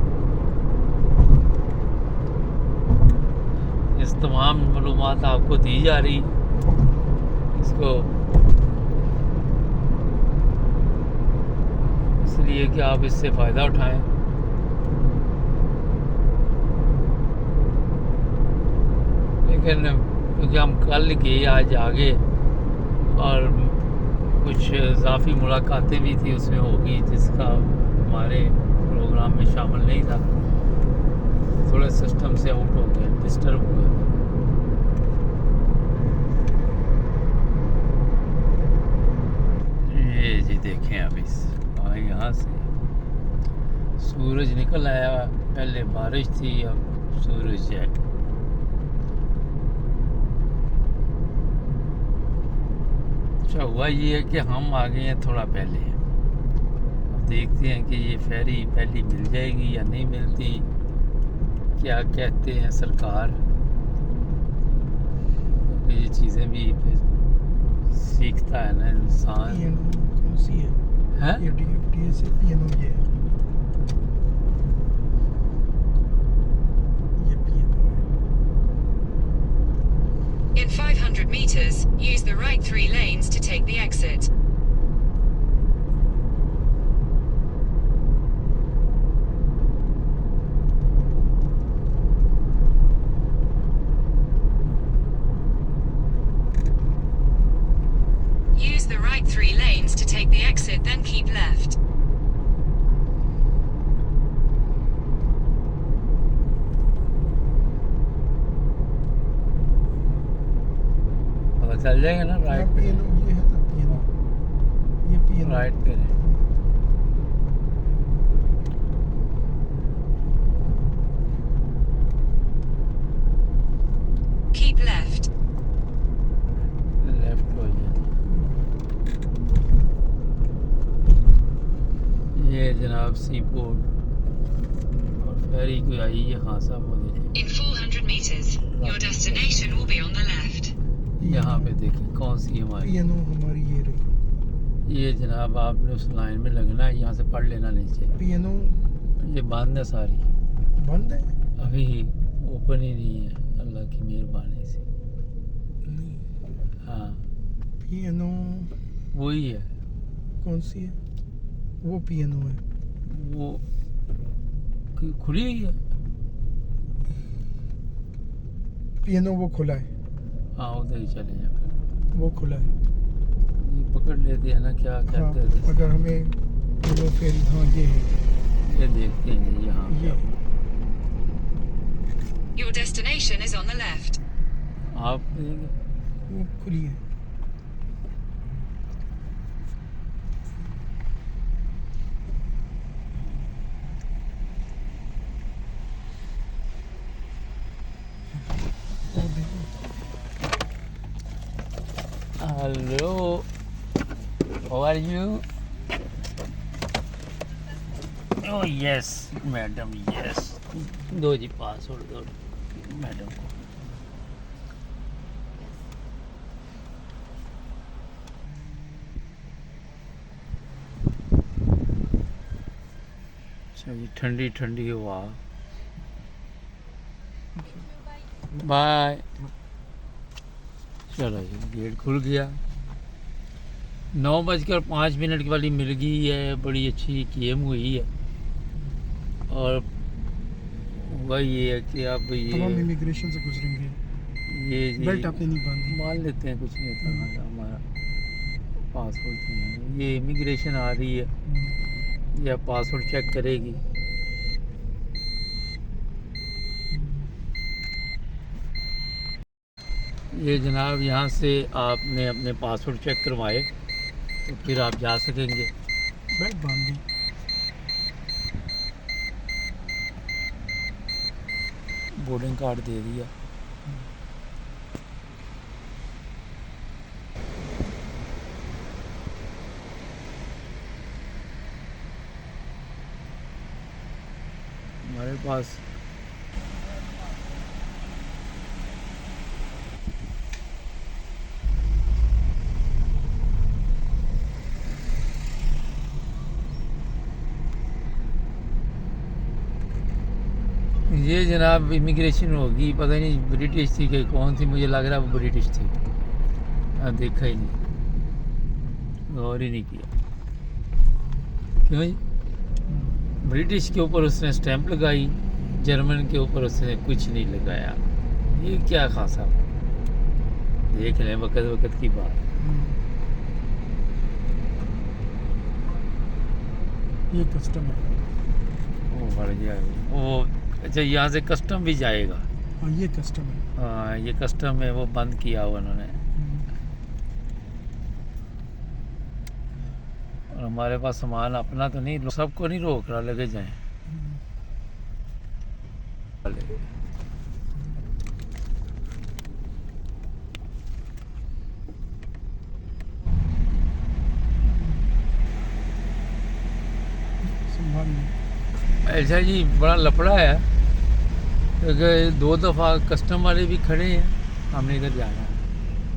इस तमाम मालूमात आपको दी जा रही इसको इसलिए कि आप इससे फ़ायदा उठाएं। लेकिन क्योंकि हम कल गए आज आगे और कुछ इजाफी मुलाकातें भी थी उसमें होगी जिसका हमारे प्रोग्राम में शामिल नहीं था थोड़ा सिस्टम से आउट हो गया डिस्टर्ब हुए। ये जी देखें अभी यहाँ से सूरज निकल आया पहले बारिश थी अब सूरज है। अच्छा हुआ ये है कि हम आ गए हैं थोड़ा पहले अब देखते हैं कि ये फेरी पहली मिल जाएगी या नहीं मिलती क्या कहते हैं सरकार ये चीज़ें भी फिर सीखता है ना इंसान कौन सी है? है ये DFDA से पियानो ये पियानो है। In 500 meters, use the right 3 lanes to take the exit. Use the right 3 lanes to take the exit, then keep left. पता चल जाएगा ना राइट पे पियानो ये है ना पियानो ये पियानो राइट पे नहीं। Keep left. लेफ्ट हो जाए ये जनाब सी पोर्ट और फेरी कोई आई है खासा वो देखें In 400 meters, your destination will be on the left. यहाँ पे देखें कौन सी हमारी पियानो हमारी ये रही। ये जनाब आपने उस लाइन में लगना है यहाँ से पढ़ लेना नीचे पियानो ये बंद है सारी बंद है? अभी ओपन ही नहीं है अल्लाह की मेहरबानी से। नहीं हाँ पियानो वही है कौन सी है? वो पियानो है। वो खुली हुई है। पियानो वो खुला है। हाँ उधर ही चले जाए फिर वो खुला है। ये पकड़ लेते हैं ना क्या हाँ, कहते हैं अगर हमें पियानो फेरी हाँ ये है ये देखते हैं यहाँ ये पे Your destination is on the left. आप देंगे वो खुली है। वो देखो hello how are you oh yes madam yes दो जी पासवर्ड दो मैडम को अच्छा जी, ठंडी ठंडी हवा। बाय। चलो जी, गेट खुल गया। 9:05 वाली मिल गई है, बड़ी अच्छी केम हुई है। और वही ये है कि अब हम ये इमिग्रेशन से गुजरेंगे। जी बेल्ट आपने नहीं बांधी। मान लेते हैं, कुछ नहीं होता हमारा पासपोर्ट नहीं है। ये इमिग्रेशन आ रही है, या पासपोर्ट चेक करेगी। ये जनाब, यहाँ से आपने अपने पासपोर्ट चेक करवाए तो फिर आप जा सकेंगे। बेल्ट बांधी। बोर्डिंग कार्ड दे दिया। हमारे पास ये जनाब इमिग्रेशन होगी, पता नहीं ब्रिटिश थी कि कौन थी, मुझे लग रहा है वो ब्रिटिश थी। देखा ही नहीं, गौर ही नहीं किया। क्यों जी? ब्रिटिश के ऊपर उसने स्टैंप लगाई, जर्मन के ऊपर उसने कुछ नहीं लगाया। ये क्या खासा, देख लें वक्त वक्त की बात। ये कस्टम है। वो बढ़ गया वो। अच्छा, यहाँ से कस्टम भी जाएगा? हाँ, ये कस्टम है। हाँ, ये कस्टम है, वो बंद किया हुआ उन्होंने। और हमारे पास सामान अपना तो नहीं, सबको नहीं रोक रहा, लगे जाएं। ऐसा जी, बड़ा लफड़ा है क्योंकि 2 दफ़ा कस्टम वाले भी खड़े हैं, हमने इधर जाना है।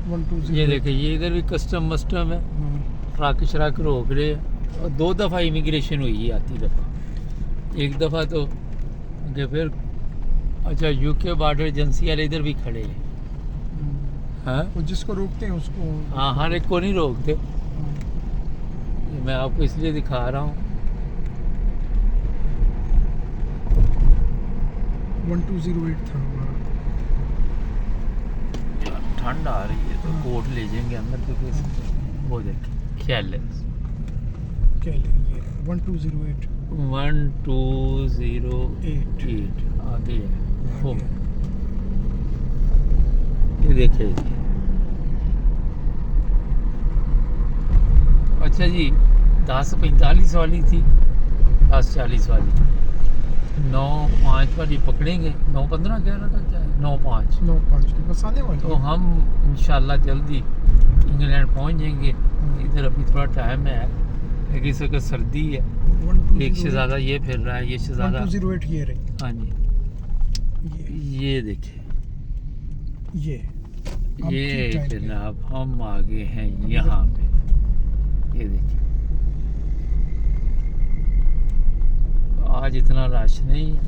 120। ये देखिए, ये इधर भी कस्टम मस्टम है, ट्रक शराक रोक रहे हैं। और 2 दफ़ा इमिग्रेशन हुई है, आती दफ़ा। एक दफ़ा तो कि फिर अच्छा, यूके बॉर्डर एजेंसी वाले इधर भी खड़े हैं। हाँ, वो जिसको रोकते हैं उसको। हाँ, हर एक को नहीं रोकते। ये मैं आपको इसलिए दिखा रहा हूँ। 1208 था हमारा। ठंड आ रही है तो कोट ले जाएंगे अंदर, क्योंकि वो देखिए ख्याल है। क्या लेंगे? 1208। 1208 आगे है वो। ये देखिए जी। अच्छा जी, 10:45 वाली थी, 10:40 वाली, 9:05 वाली पकड़ेंगे। 9:15 कह रहा था, क्या है? 9:05। 9:05 की बस आने वाली तो हम इंशाल्लाह जल्दी इंग्लैंड पहुंच जाएंगे। इधर अभी थोड़ा टाइम है, लेकिन इस वक्त सर्दी है। एक शहजादा ये फिर रहा है, ये शहजादा। 1208 ये रही। हाँ जी, ये देखिए, ये जनाब हम आगे हैं यहाँ पे। ये देखिए, आज इतना रश नहीं है।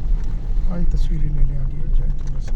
आज तस्वीरें ले ले आगे जाए थोड़ा सा।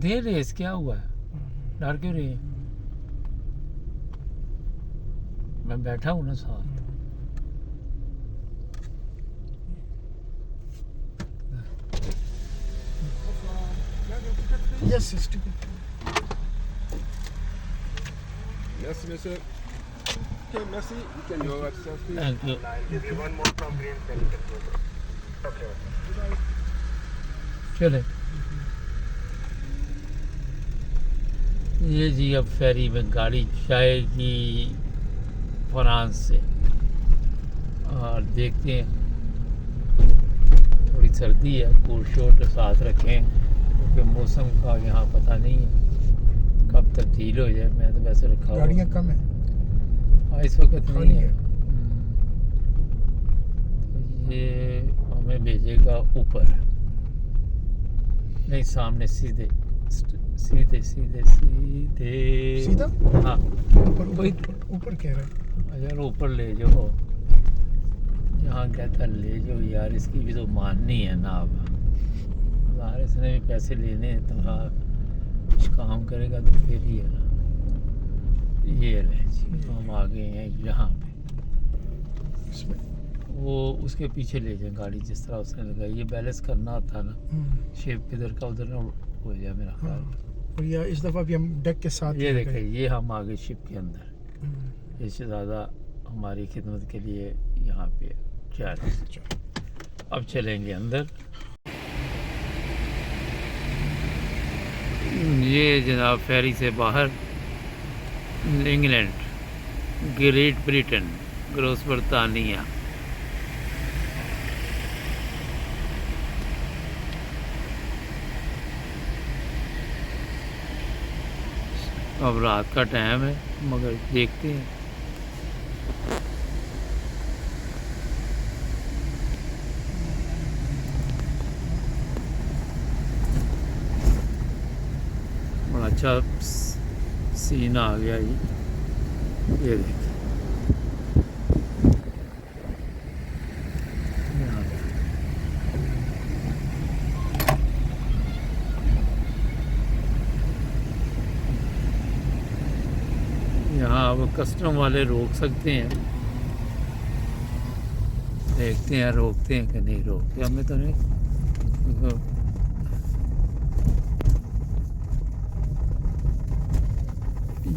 दे रेस, क्या हुआ है, डर क्यों रही है? मैं बैठा हूँ ना साथ। Yes, yes, ठीक है. Merci, monsieur. Okay, merci. You can go upstairs, please. Thank you. चले ये जी, अब फेरी में गाड़ी जाएगी फ्रांस से, और देखते हैं, थोड़ी सर्दी है, कोट शोट साथ रखें क्योंकि मौसम का यहाँ पता नहीं है कब तब्दील हो जाए। मैं तो वैसे रखा हुआ। गाड़ियाँ कम है. हाँ, इस वक्त नहीं खाली है। है. तो ये हमें भेजेगा ऊपर, नहीं सामने, सीधे सीधे सीधे सीधे सीधा? हाँ, ऊपर वही। ऊपर कह रहा है. यार ऊपर ले जाओ, जहाँ कहता ले जाओ यार, इसकी भी तो माननी है ना। अब यार इसने भी पैसे लेने हैं, तो हाँ कुछ काम करेगा तो फिर ही है ना। ये ले जी, हम आ गए हैं यहाँ पे। इसमें. वो उसके पीछे ले जाए गाड़ी, जिस तरह उसने लगाई। ये बैलेंस करना होता है ना, शेप इधर का उधर ना हो जाए मेरा ख्याल। हाँ. और या इस दफ़ा भी हम डेक के साथ ये ले देखें, गए. ये हम आ गए शिप के अंदर। इससे ज़्यादा हमारी खिदमत के लिए यहाँ पे चल। अब चलेंगे अंदर। ये जनाब फेरी से बाहर इंग्लैंड, ग्रेट ब्रिटेन, ग्रोस बरतानिया। अब रात का टाइम है, मगर देखते हैं। बड़ा अच्छा सीन आ गया ये देखिए। यहाँ अब कस्टम वाले रोक सकते हैं, देखते हैं रोकते हैं कि नहीं रोकते। हमें तो नहीं।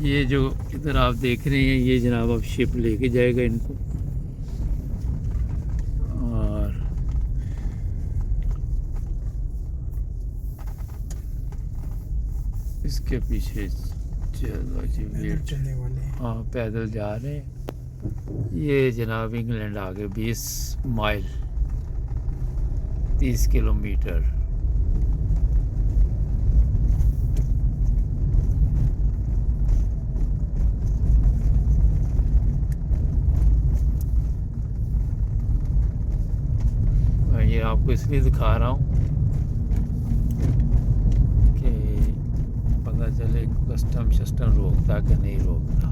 ये जो इधर आप देख रहे हैं, ये जनाब अब शिप लेके जाएगा इनको, और इसके पीछे चलो जी वेट। चलने वाले हैं. हाँ, पैदल जा रहे हैं। ये जनाब इंग्लैंड आगे 20 माइल, 30 किलोमीटर। मैं ये आपको इसलिए दिखा रहा हूँ कि पता चले कस्टम शस्टम रोकता कि नहीं रोकता।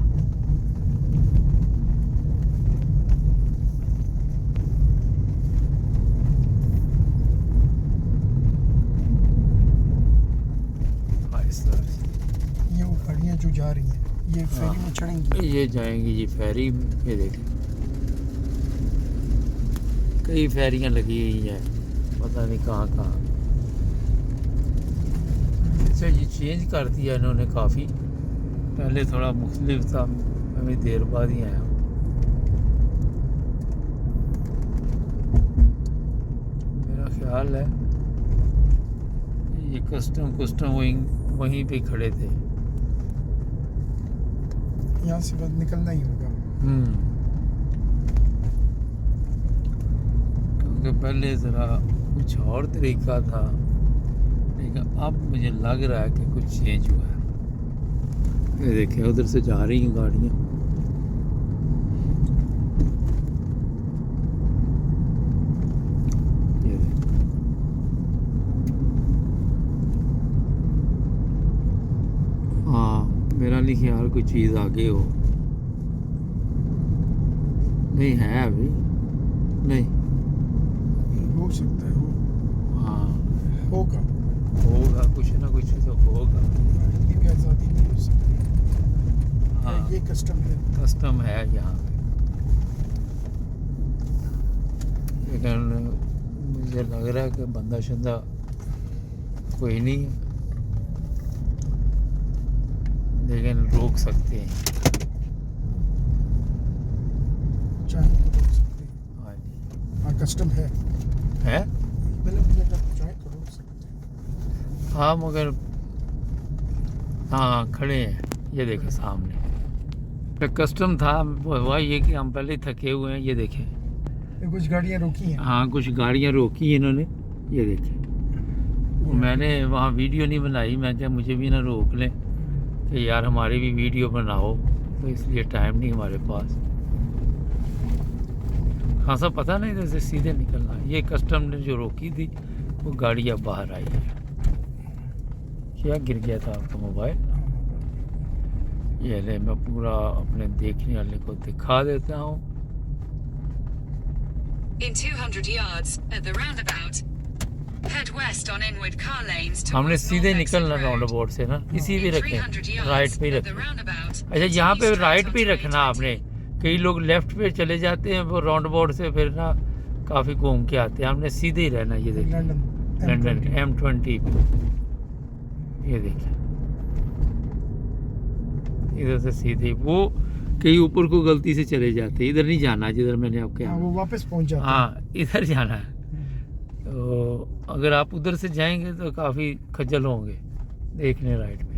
इस तरह से ये वो गाड़ियाँ जो जा रही हैं, ये फेरी में चढ़ेंगी. ये जाएंगी जी फेरी। ये देखें, कई फेरियां लगी हुई हैं, पता नहीं कहाँ कहाँ। अच्छा, ये चेंज कर दिया इन्होंने काफ़ी, पहले थोड़ा मुख्तलिफ था। मैं भी देर बाद ही आया हूँ। मेरा ख्याल है ये कस्टम वहीं पे खड़े थे। यहाँ से बस निकलना ही होगा. क्योंकि पहले ज़रा कुछ और तरीका था, लेकिन अब मुझे लग रहा है कि कुछ चेंज हुआ है। ये देखिए, उधर से जा रही हैं गाड़ियाँ। ये देखिए। हाँ, मेरा नहीं ख्याल कोई चीज़ आगे हो। नहीं है अभी, नहीं। हो सकता है. वो हाँ, होगा. होगा, कुछ ना कुछ तो होगा। ये भी आज़ादी नहीं हो सकती। हाँ ये कस्टम है। कस्टम है यहाँ पे, लेकिन मुझे लग रहा है कि बंदा शंदा कोई नहीं है, लेकिन रोक सकते हैं। चाहे तो रोक सकते हैं। हाँ जी हाँ कस्टम है, है। मतलब मुझे अगर चाहे तो रोक सकते हैं। हाँ मगर हाँ खड़े हैं, ये देखें सामने पे कस्टम था। हुआ ये कि हम पहले ही थके हुए हैं, ये देखें। ये कुछ गाड़ियाँ रोकी हैं। हाँ कुछ गाड़ियाँ रोकी इन्होंने, ये देखें। मैंने वहाँ वीडियो नहीं बनाई, मैं क्या मुझे भी ना रोक लें कि यार हमारी भी वीडियो बनाओ, तो इसलिए टाइम नहीं हमारे पास। खासा पता नहीं, जैसे सीधे निकलना। ये कस्टम ने जो रोकी थी वो गाड़ी अब बाहर आई है। क्या गिर गया था आपका मोबाइल? ये ले मैं पूरा अपने देखने वाले को दिखा देता हूँ। In 200 yards, at the roundabout, head west on inward car lanes हमने towards सीधे North निकलना Exit राउंड Road. अबाउट से ना, इसी भी In रखें, 300 राइट yards, पे ही at the रखें। roundabout, अच्छा यहाँ पे continue राइट straight पे ही onto रखना A20. आपने। कई लोग लेफ्ट पे चले जाते हैं वो राउंड अबाउट से, फिर ना काफ़ी घूम के आते हैं। हमने सीधे ही रहना। ये देखिए लंदन M20 पे, ये देखिए इधर से सीधे। वो कहीं ऊपर को गलती से चले जाते हैं, इधर नहीं जाना जिधर मैंने आपके हाँ वो वापस पहुंच जाता है। हाँ इधर जाना है। तो अगर आप उधर से जाएंगे तो काफ़ी खज्जल होंगे देखने राइट पे।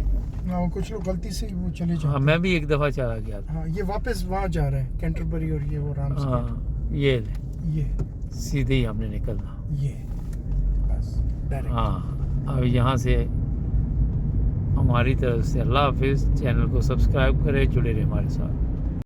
हाँ वो कुछ लोग गलती से वो चले जाते हाँ हैं। मैं भी एक दफ़ा चला गया था। हाँ ये वापस वहाँ जा रहा है कैंटरबरी, और ये वो राम से हाँ ये ले, ये सीधे ही हमने निकलना। ये बस डायरेक्ट। हाँ अब यहाँ से हमारी तरफ से अल्लाह हाफिज़। चैनल को सब्सक्राइब करें, जुड़े रहे हमारे साथ।